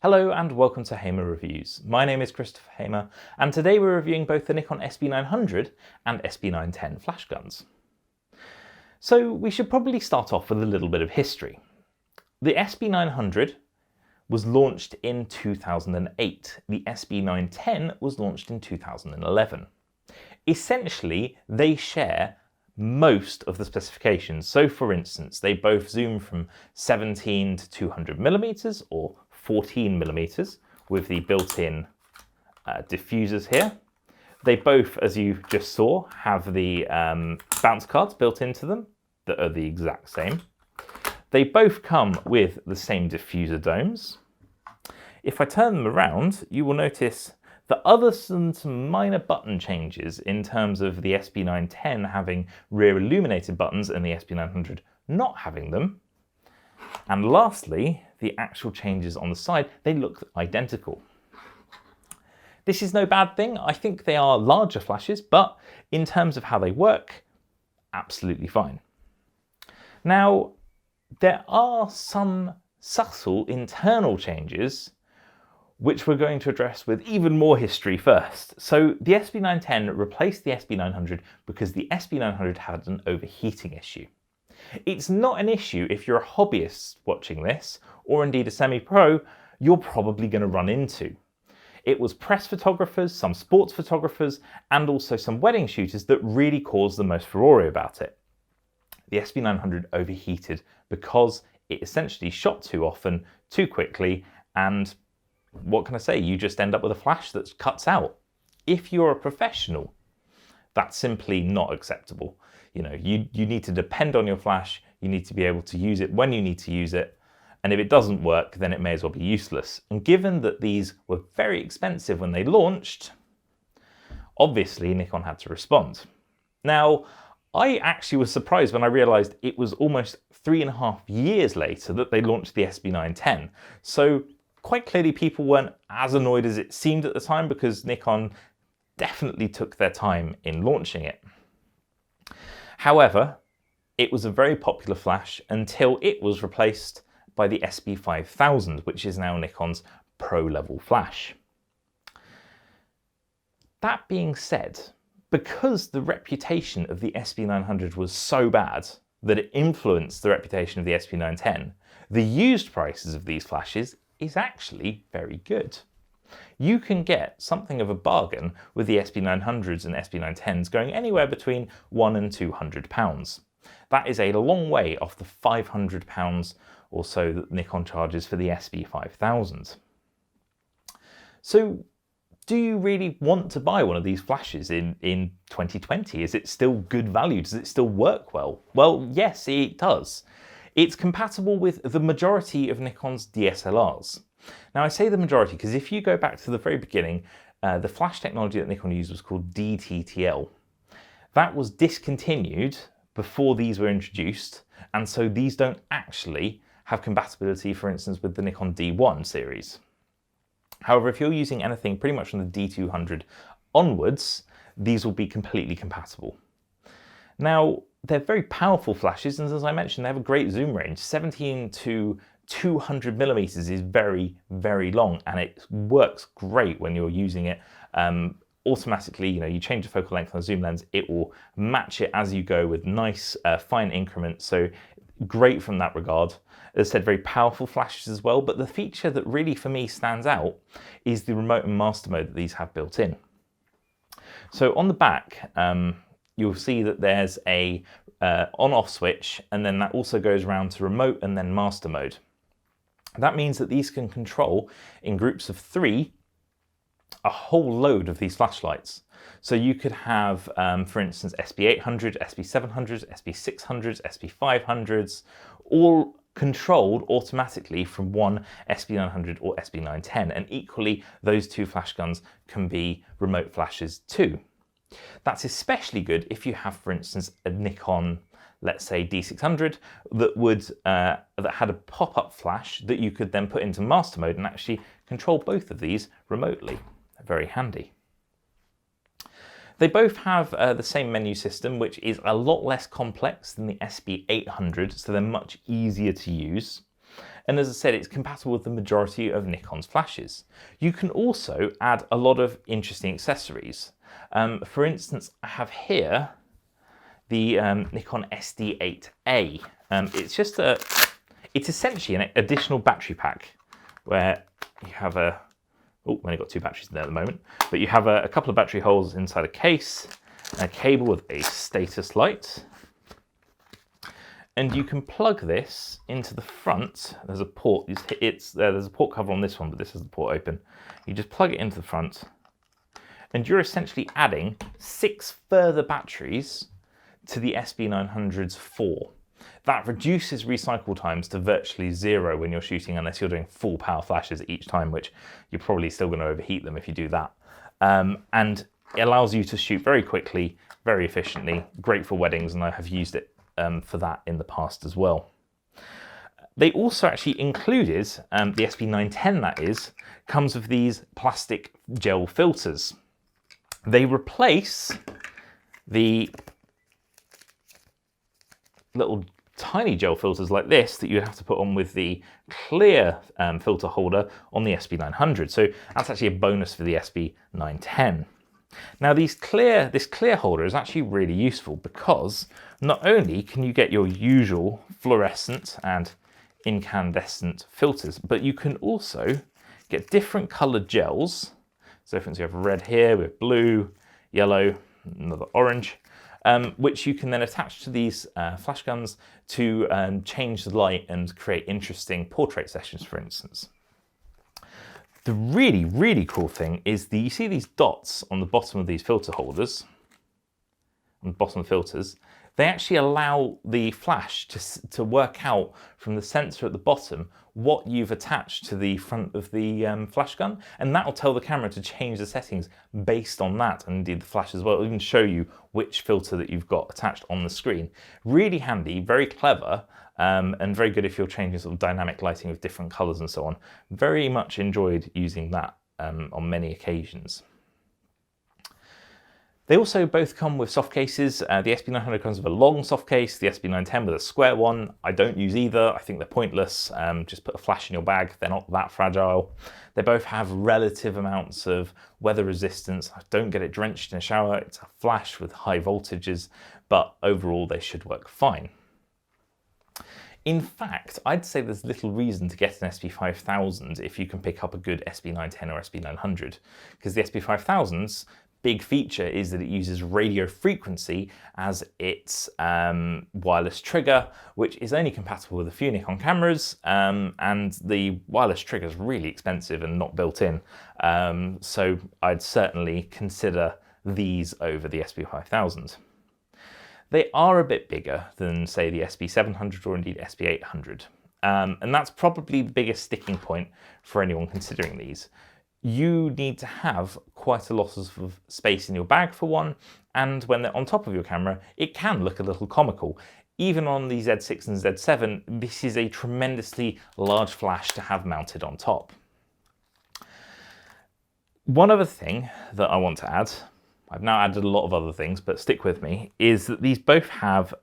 Hello and welcome to Hamer Reviews. My name is Christopher Hamer and today we're reviewing both the Nikon SB-900 and SB-910 flash guns. So we should probably start off with a little bit of history. The SB-900 was launched in 2008. The SB-910 was launched in 2011. Essentially, they share most of the specifications. So for instance, they both zoom from 17 to 200mm or 14mm with the built-in diffusers here. They both, as you just saw, have the bounce cards built into them that are the exact same. They both come with the same diffuser domes. If I turn them around, you will notice that other than some minor button changes in terms of the SB-910 having rear illuminated buttons and the SB-900 not having them, and lastly, the actual changes on the side, they look identical. This is no bad thing. I think they are larger flashes, but in terms of how they work, absolutely fine. Now, there are some subtle internal changes which we're going to address with even more history first. So the SB-910 replaced the SB-900 because the SB-900 had an overheating issue. It's not an issue if you're a hobbyist watching this, or indeed a semi-pro, you're probably going to run into. It was press photographers, some sports photographers, and also some wedding shooters that really caused the most furore about it. The SB-900 overheated because it essentially shot too often, too quickly, and what can I say? You just end up with a flash that cuts out. If you're a professional, that's simply not acceptable. You know, you need to depend on your flash, you need to be able to use it when you need to use it, and if it doesn't work, then it may as well be useless. And given that these were very expensive when they launched, obviously Nikon had to respond. Now, I actually was surprised when I realized it was almost 3.5 years later that they launched the SB-910. So quite clearly people weren't as annoyed as it seemed at the time because Nikon definitely took their time in launching it. However, it was a very popular flash until it was replaced by the SB-5000, which is now Nikon's pro-level flash. That being said, because the reputation of the SB-900 was so bad that it influenced the reputation of the SB-910, the used prices of these flashes is actually very good. You can get something of a bargain with the SB-900s and SB-910s going anywhere between £100 and £200. That is a long way off the £500 or so that Nikon charges for the SB-5000. So do you really want to buy one of these flashes in 2020? Is it still good value? Does it still work well? Well, yes, it does. It's compatible with the majority of Nikon's DSLRs. Now I say the majority because if you go back to the very beginning, the flash technology that Nikon used was called DTTL. That was discontinued before these were introduced, and so these don't actually have compatibility, for instance, with the Nikon D1 series. However, if you're using anything pretty much from the D200 onwards, these will be completely compatible. Now, they're very powerful flashes, and as I mentioned, they have a great zoom range. 17 to 200mm is very, very long, and it works great when you're using it automatically. You know, you change the focal length on the zoom lens, it will match it as you go with nice fine increments, so great from that regard. As I said, very powerful flashes as well, but the feature that really for me stands out is the remote and master mode that these have built in. So on the back, you'll see that there's a on-off switch, and then that also goes around to remote and then master mode. That means that these can control in groups of 3 a whole load of these flashlights. So you could have, for instance, SB-800, SB-700s, SB-600s, SB-500s, all controlled automatically from one SB-900 or SB-910, and equally those two flash guns can be remote flashes too. That's especially good if you have, for instance, a Nikon, let's say D600, that had a pop-up flash that you could then put into master mode and actually control both of these remotely. Very handy. They both have the same menu system, which is a lot less complex than the SB-800, so they're much easier to use. And as I said, it's compatible with the majority of Nikon's flashes. You can also add a lot of interesting accessories. For instance, I have here the Nikon SD-8A. It's essentially an additional battery pack where you have I've only got 2 batteries in there at the moment, but you have a couple of battery holes inside a case, a cable with a status light, and you can plug this into the front. There's a port. There's a port cover on this one, but this is the port open. You just plug it into the front, and you're essentially adding 6 further batteries to the SB-900's 4. That reduces recycle times to virtually 0 when you're shooting, unless you're doing full power flashes each time, which you're probably still going to overheat them if you do that. And it allows you to shoot very quickly, very efficiently, great for weddings, and I have used it for that in the past as well. They also actually included, the SB-910 that is, comes with these plastic gel filters. They replace the little tiny gel filters like this that you have to put on with the clear filter holder on the SB-900. So that's actually a bonus for the SB-910. Now this clear holder is actually really useful because not only can you get your usual fluorescent and incandescent filters, but you can also get different colored gels. So for instance, you have red here with blue, yellow, another orange, which you can then attach to these flash guns to change the light and create interesting portrait sessions, for instance. The really, really cool thing is you see these dots on the bottom of these filter holders, on the bottom of the filters. They actually allow the flash to work out from the sensor at the bottom what you've attached to the front of the flash gun, and that will tell the camera to change the settings based on that, and indeed the flash as well. It'll even show you which filter that you've got attached on the screen. Really handy, very clever, and very good if you're changing sort of dynamic lighting with different colors and so on. Very much enjoyed using that on many occasions. They also both come with soft cases. The SB-900 comes with a long soft case, the SB-910 with a square one. I don't use either, I think they're pointless. Just put a flash in your bag, they're not that fragile. They both have relative amounts of weather resistance. I don't get it drenched in a shower, it's a flash with high voltages, but overall they should work fine. In fact, I'd say there's little reason to get an SB-5000 if you can pick up a good SB-910 or SB-900, because the SB-5000's big feature is that it uses radio frequency as its wireless trigger, which is only compatible with a few Nikon cameras, and the wireless trigger is really expensive and not built in. So I'd certainly consider these over the SB-5000. They are a bit bigger than, say, the SB-700 or indeed SB-800, and that's probably the biggest sticking point for anyone considering these. You need to have quite a lot of space in your bag for one, and when they're on top of your camera, it can look a little comical. Even on the Z6 and Z7, this is a tremendously large flash to have mounted on top. One other thing that I want to add, I've now added a lot of other things, but stick with me, is that these both have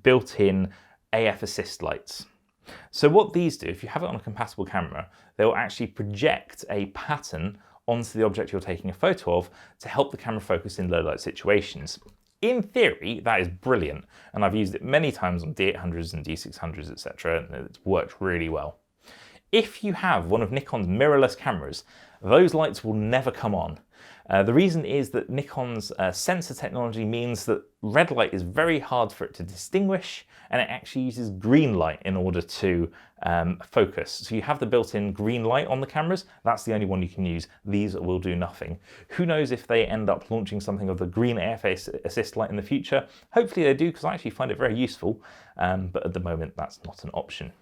built-in AF assist lights. So what these do, if you have it on a compatible camera, they'll actually project a pattern onto the object you're taking a photo of to help the camera focus in low light situations. In theory, that is brilliant, and I've used it many times on D800s and D600s, etc., and it's worked really well. If you have one of Nikon's mirrorless cameras, those lights will never come on. The reason is that Nikon's sensor technology means that red light is very hard for it to distinguish, and it actually uses green light in order to focus. So you have the built-in green light on the cameras, that's the only one you can use. These will do nothing. Who knows if they end up launching something of the green AF assist light in the future? Hopefully they do, because I actually find it very useful, but at the moment that's not an option.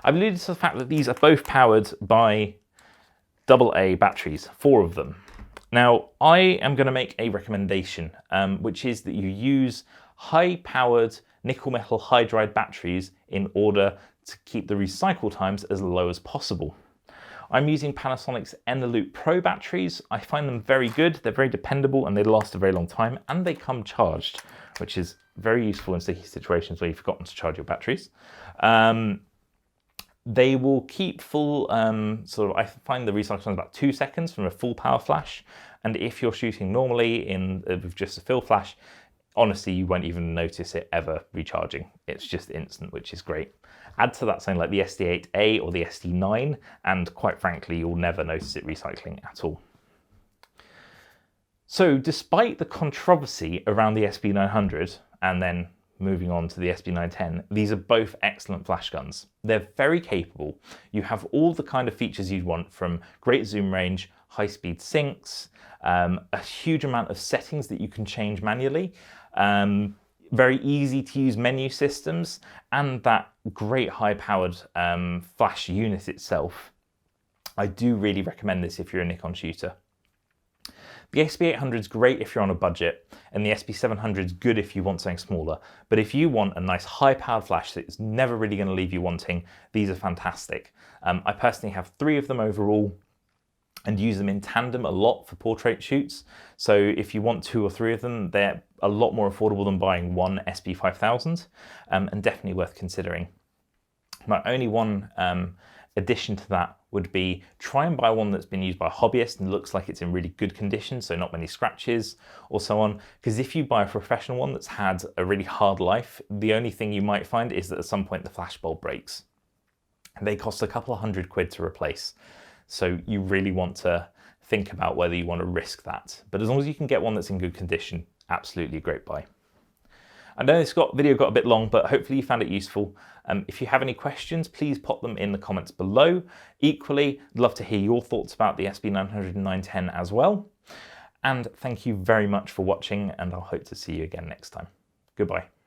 I've alluded to the fact that these are both powered by AA batteries, 4 of them. Now, I am going to make a recommendation, which is that you use high-powered nickel metal hydride batteries in order to keep the recycle times as low as possible. I'm using Panasonic's Eneloop Pro batteries. I find them very good, they're very dependable, and they last a very long time, and they come charged, which is very useful in sticky situations where you've forgotten to charge your batteries. They will keep full, I find the recycle time is about 2 seconds from a full power flash. And if you're shooting normally with just a fill flash, honestly, you won't even notice it ever recharging. It's just instant, which is great. Add to that something like the SD8A or the SD9, and quite frankly, you'll never notice it recycling at all. So despite the controversy around the SB-900 and then moving on to the SB-910, these are both excellent flash guns. They're very capable. You have all the kind of features you'd want, from great zoom range, high-speed syncs, a huge amount of settings that you can change manually, very easy to use menu systems, and that great high-powered flash unit itself. I do really recommend this if you're a Nikon shooter. The SB-800 is great if you're on a budget, and the SB-700 is good if you want something smaller. But if you want a nice high-powered flash that's never really going to leave you wanting, these are fantastic. I personally have 3 of them overall and use them in tandem a lot for portrait shoots. So if you want 2 or 3 of them, they're a lot more affordable than buying one SB-5000, and definitely worth considering. My only one addition to that would be try and buy one that's been used by a hobbyist and looks like it's in really good condition, so not many scratches or so on. Because if you buy a professional one that's had a really hard life, the only thing you might find is that at some point the flash bulb breaks. And they cost a couple of £100 to replace. So you really want to think about whether you want to risk that. But as long as you can get one that's in good condition, absolutely a great buy. I know this video got a bit long, but hopefully you found it useful. If you have any questions, please pop them in the comments below. Equally, I'd love to hear your thoughts about the SB-900 and 910 as well. And thank you very much for watching, and I'll hope to see you again next time. Goodbye.